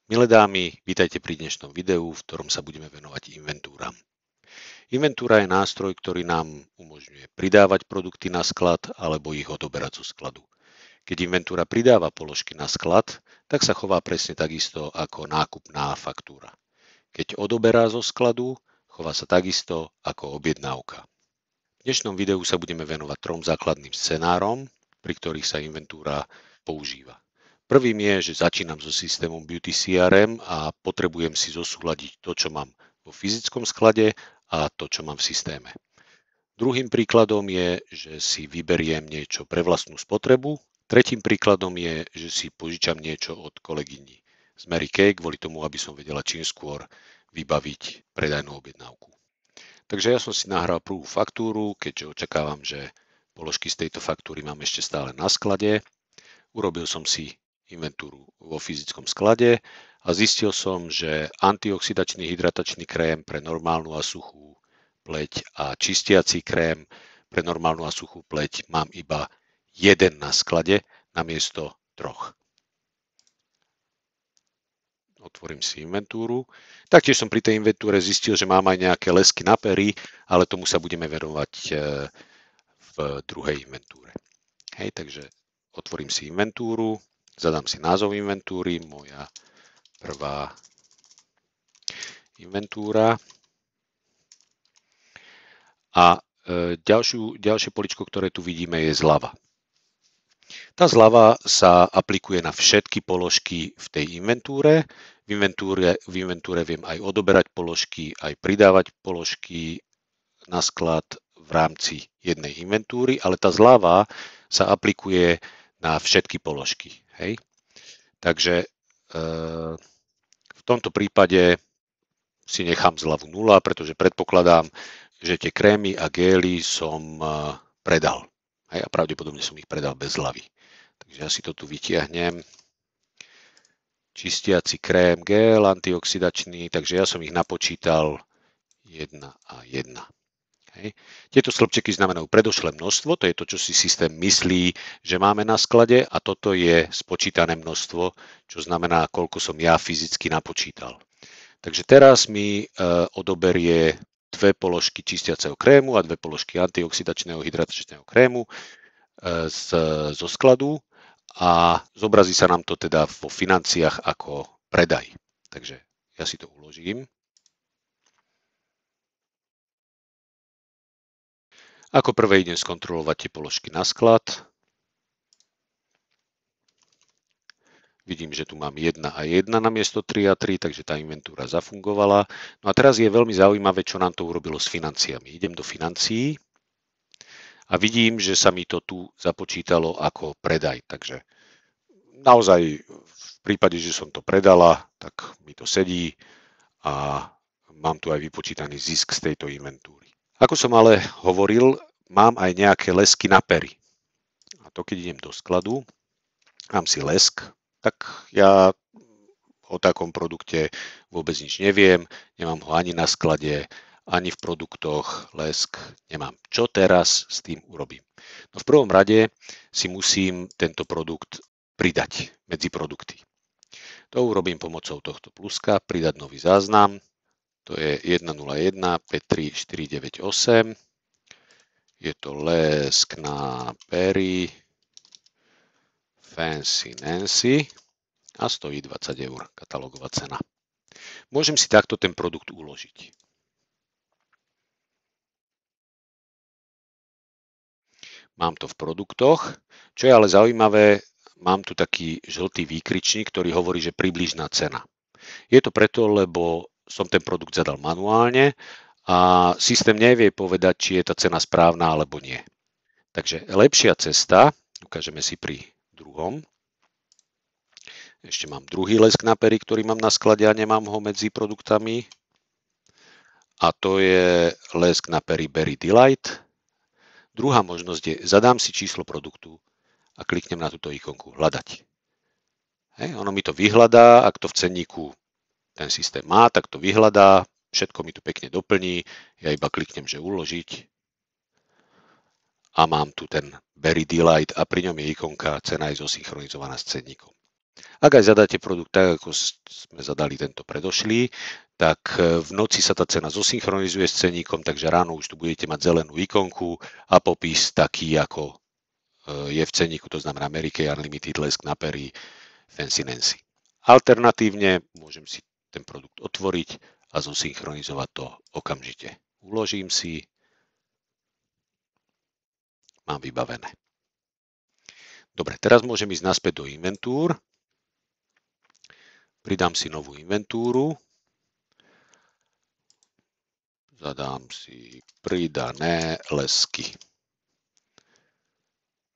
Milé dámy, vítajte pri dnešnom videu, v ktorom sa budeme venovať inventúram. Inventúra je nástroj, ktorý nám umožňuje pridávať produkty na sklad alebo ich odoberať zo skladu. Keď inventúra pridáva položky na sklad, tak sa chová presne takisto ako nákupná faktúra. Keď odoberá zo skladu, chová sa takisto ako objednávka. V dnešnom videu sa budeme venovať 3 základným scenárom, pri ktorých sa inventúra používa. Prvým je, že začínam so systémom Beauty CRM a potrebujem si zosúladiť to, čo mám vo fyzickom sklade a to, čo mám v systéme. Druhým príkladom je, že si vyberiem niečo pre vlastnú spotrebu. Tretím príkladom je, že si požičam niečo od kolegyni z Mary Kay, kvôli tomu, aby som vedela čím skôr vybaviť predajnú objednávku. Takže ja som si nahral prvú faktúru, keďže očakávam, že položky z tejto faktúry mám ešte stále na sklade. Urobil som si inventúru vo fyzickom sklade a zistil som, že antioxidačný hydratačný krém pre normálnu a suchú pleť a čistiaci krém pre normálnu a suchú pleť mám iba jeden na sklade namiesto 3. Otvorím si inventúru. Taktiež som pri tej inventúre zistil, že mám aj nejaké lesky na pery, ale tomu sa budeme venovať v druhej inventúre. Hej, takže otvorím si inventúru, zadám si názov inventúry, moja prvá inventúra. A ďalšie poličko, ktoré tu vidíme, je zľava. Tá zľava sa aplikuje na všetky položky v tej inventúre. V inventúre viem aj odoberať položky, aj pridávať položky na sklad v rámci jednej inventúry, ale tá zľava sa aplikuje na všetky položky. Hej? Takže v tomto prípade si nechám zľavu 0, pretože predpokladám, že tie krémy a gély som predal. Hej? A pravdepodobne som ich predal bez zľavy. Takže ja si to tu vytiahnem. Čistiaci krém, gel, antioxidačný, takže ja som ich napočítal 1 a 1. Hej. Tieto stĺpčeky znamenajú predošlé množstvo, to je to, čo si systém myslí, že máme na sklade, a toto je spočítané množstvo, čo znamená, koľko som ja fyzicky napočítal. Takže teraz mi odoberie 2 položky čistiaceho krému a 2 položky antioxidačného hydratačného krému zo skladu a zobrazí sa nám to teda vo financiách ako predaj. Takže ja si to uložím. Ako prvé idem skontrolovať tie položky na sklad. Vidím, že tu mám 1 a 1 namiesto 3 a 3, takže tá inventúra zafungovala. No a teraz je veľmi zaujímavé, čo nám to urobilo s financiami. Idem do financií a vidím, že sa mi to tu započítalo ako predaj. Takže naozaj v prípade, že som to predala, tak mi to sedí a mám tu aj vypočítaný zisk z tejto inventúry. Ako som ale hovoril, mám aj nejaké lesky na pery. A to keď idem do skladu, mám si lesk, tak ja o takom produkte vôbec nič neviem, nemám ho ani na sklade, ani v produktoch, lesk nemám. Čo teraz s tým urobím? No v prvom rade si musím tento produkt pridať medzi produkty. To urobím pomocou tohto pluska, pridať nový záznam. To je 101 53498. Je to lesk na pery Fancy Nancy a stojí 20 eur, katalógová cena. Môžem si takto ten produkt uložiť. Mám to v produktoch. Čo je ale zaujímavé, mám tu taký žltý výkričník, ktorý hovorí, že približná cena. Je to preto, lebo som ten produkt zadal manuálne a systém nevie povedať, či je tá cena správna alebo nie. Takže lepšia cesta, ukážeme si pri druhom. Ešte mám druhý lesk na pery, ktorý mám na sklade a nemám ho medzi produktami. A to je lesk na pery Berry Delight. Druhá možnosť je, zadám si číslo produktu a kliknem na túto ikonku hľadať. Hej, ono mi to vyhľadá, ak to v cenníku ten systém má, tak to vyhľadá, všetko mi tu pekne doplní, ja iba kliknem, že uložiť a mám tu ten Berry Delight a pri ňom je ikonka, cena je zosynchronizovaná s cenníkom. Ak aj zadáte produkt tak, ako sme zadali tento predošlý, tak v noci sa tá cena zosynchronizuje s ceníkom, takže ráno už tu budete mať zelenú ikonku a popis taký, ako je v ceníku, to znamená Mary Kay Unlimited, lesk na pery, Fancy Nancy. Alternatívne môžem si ten produkt otvoriť a zosynchronizovať to okamžite. Uložím si, mám vybavené. Dobre, teraz môžem ísť naspäť do inventúr. Pridám si novú inventúru. Zadám si pridané lesky.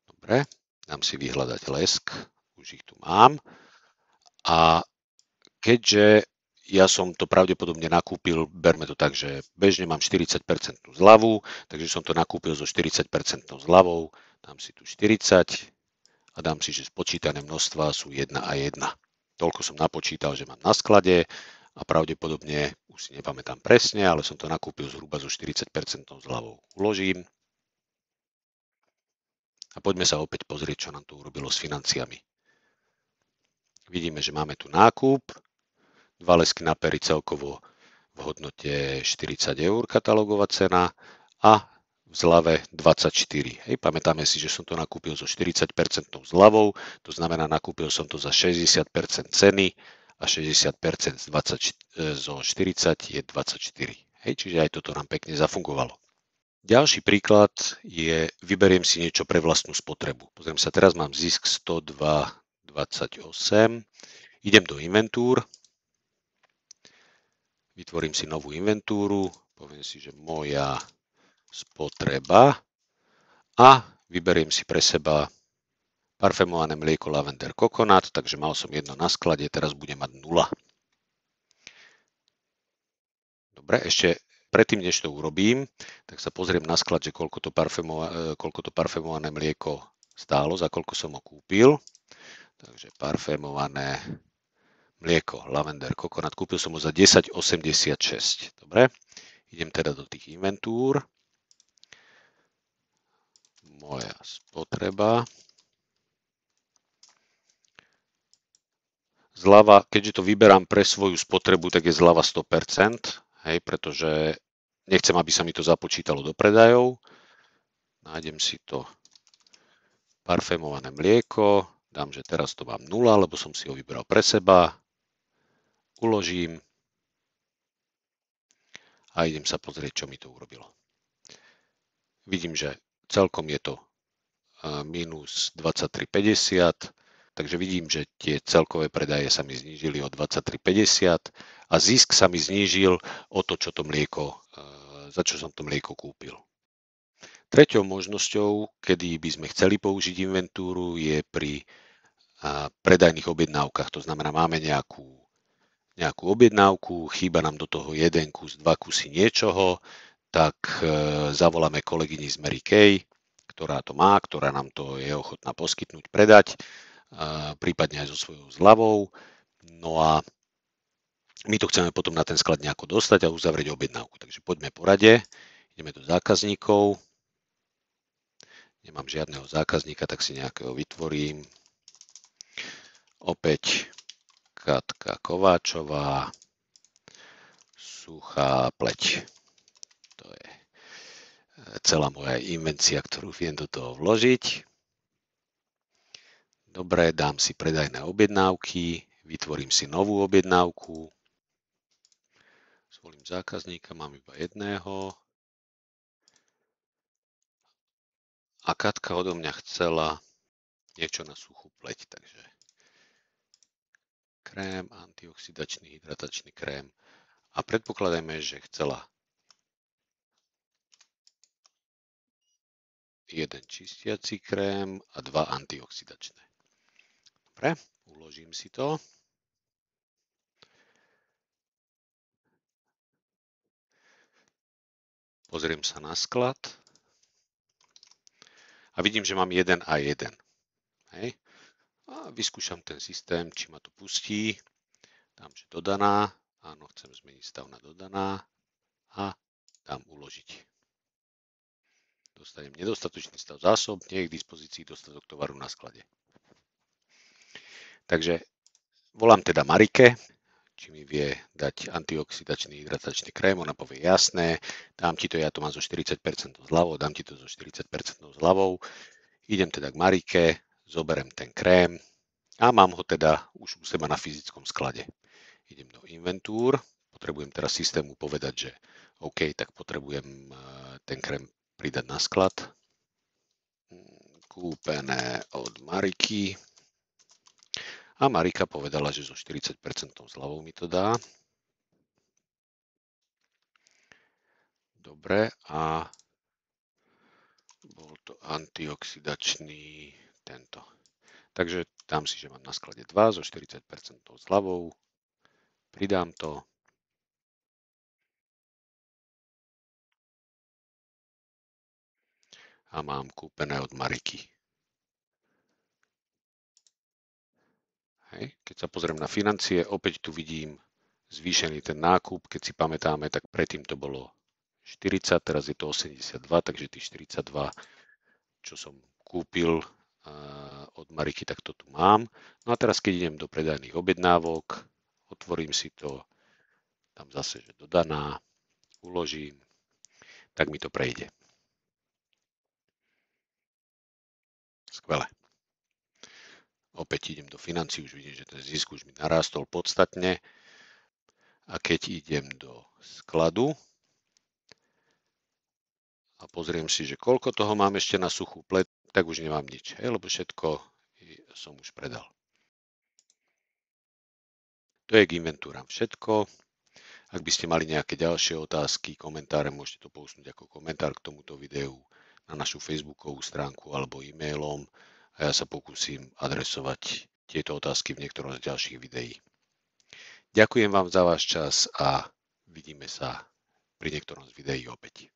Dobre, dám si vyhľadať lesk. Už ich tu mám. A keďže ja som to pravdepodobne nakúpil, berme to tak, že bežne mám 40% zľavu, takže som to nakúpil so 40% zľavou. Dám si tu 40 a dám si, že spočítané množstva sú 1 a 1. Toľko som napočítal, že mám na sklade a pravdepodobne, už si nepamätám presne, ale som to nakúpil zhruba so 40% zľavou. Uložím a poďme sa opäť pozrieť, čo nám to urobilo s financiami. Vidíme, že máme tu nákup, 2 lesky na pery celkovo v hodnote 40 eur katalógová cena a v zľave 24. Hej, pamätáme si, že som to nakúpil so 40% zľavou, to znamená, nakúpil som to za 60% ceny a 60% zo 40 je 24. Hej, čiže aj toto nám pekne zafungovalo. Ďalší príklad je, vyberiem si niečo pre vlastnú spotrebu. Pozriem sa, teraz mám zisk 102,28. Idem do inventúr, vytvorím si novú inventúru, poviem si, že moja spotreba a vyberiem si pre seba parfémované mlieko Lavender Coconut, takže mal som jedno na sklade, teraz budem mať 0. Dobre, ešte predtým, než to urobím, tak sa pozriem na sklad, že koľko to parfémované mlieko stálo, za koľko som ho kúpil. Takže parfémované mlieko Lavender Coconut, kúpil som ho za 10,86. Dobre, idem teda do tých inventúr. Moja spotreba. Zľava, keďže to vyberám pre svoju spotrebu, tak je zľava 100%, hej, pretože nechcem, aby sa mi to započítalo do predajov. Nájdem si to parfémované mlieko, dám, že teraz to mám 0, lebo som si ho vybral pre seba. Uložím a idem sa pozrieť, čo mi to urobilo. Vidím, že celkom je to minus 23,50, takže vidím, že tie celkové predaje sa mi znížili o 23,50 a zisk sa mi znížil o to, čo to mlieko, za čo som to mlieko kúpil. Treťou možnosťou, kedy by sme chceli použiť inventúru, je pri predajných objednávkach. To znamená, máme nejakú objednávku, chýba nám do toho 1 kus, 2 kusy niečoho, tak zavoláme kolegyni z Mary Kay, ktorá to má, ktorá nám to je ochotná poskytnúť, predať, prípadne aj so svojou zľavou. No a my to chceme potom na ten sklad nejako dostať a uzavrieť objednávku. Takže poďme po rade, ideme do zákazníkov. Nemám žiadneho zákazníka, tak si nejakého vytvorím. Opäť Katka Kováčová, suchá pleť. To je celá moja invencia, ktorú viem do toho vložiť. Dobre, dám si predajné objednávky, vytvorím si novú objednávku. Zvolím zákazníka, mám iba jedného. A Katka odo mňa chcela niečo na suchú pleť, takže krém, antioxidačný, hydratačný krém. A predpokladajme, že chcela jeden čistiaci krém a 2 antioxidačné. Dobre, uložím si to. Pozriem sa na sklad a vidím, že mám 1 a 1. Hej. A vyskúšam ten systém, či ma to pustí. Dám, že dodaná. Áno, chcem zmeniť stav na dodaná. A dám uložiť. Dostanem nedostatočný stav zásob, nie je k dispozícii dostatok tovaru na sklade. Takže Volám teda Marike, či mi vie dať antioxidačný hydratačný krém, ona povie jasné, dám ti to, ja to mám zo 40% zľavou, dám ti to zo 40% zľavou, idem teda k Marike, zoberem ten krém a mám ho teda už u seba na fyzickom sklade. Idem do inventúr, potrebujem teraz systému povedať, že OK, tak potrebujem ten krém pridať na sklad. Kúpené od Mariky. A Marika povedala, že so 40% zľavou mi to dá. Dobre, a bol to antioxidačný tento. Takže dám si, že mám na sklade 2 so 40% zľavou. Pridám to. A mám kúpené od Mariky. Hej. Keď sa pozriem na financie, opäť tu vidím zvýšený ten nákup. Keď si pamätáme, tak predtým to bolo 40, teraz je to 82, takže tých 42, čo som kúpil od Mariky, tak to tu mám. No a teraz, keď idem do predajných objednávok, otvorím si to, tam zase, že dodaná, uložím, tak mi to prejde. Skvelé. Opäť idem do financií, už vidím, že ten zisk už mi narástol podstatne. A keď idem do skladu a pozriem si, že koľko toho mám ešte na suchú pleť, tak už nemám nič, lebo všetko som už predal. To je k inventúram všetko. Ak by ste mali nejaké ďalšie otázky, komentáre, môžete to posunúť ako komentár k tomuto videu na našu facebookovú stránku alebo e-mailom a ja sa pokúsim adresovať tieto otázky v niektorom z ďalších videí. Ďakujem vám za váš čas a vidíme sa pri niektorom z videí opäť.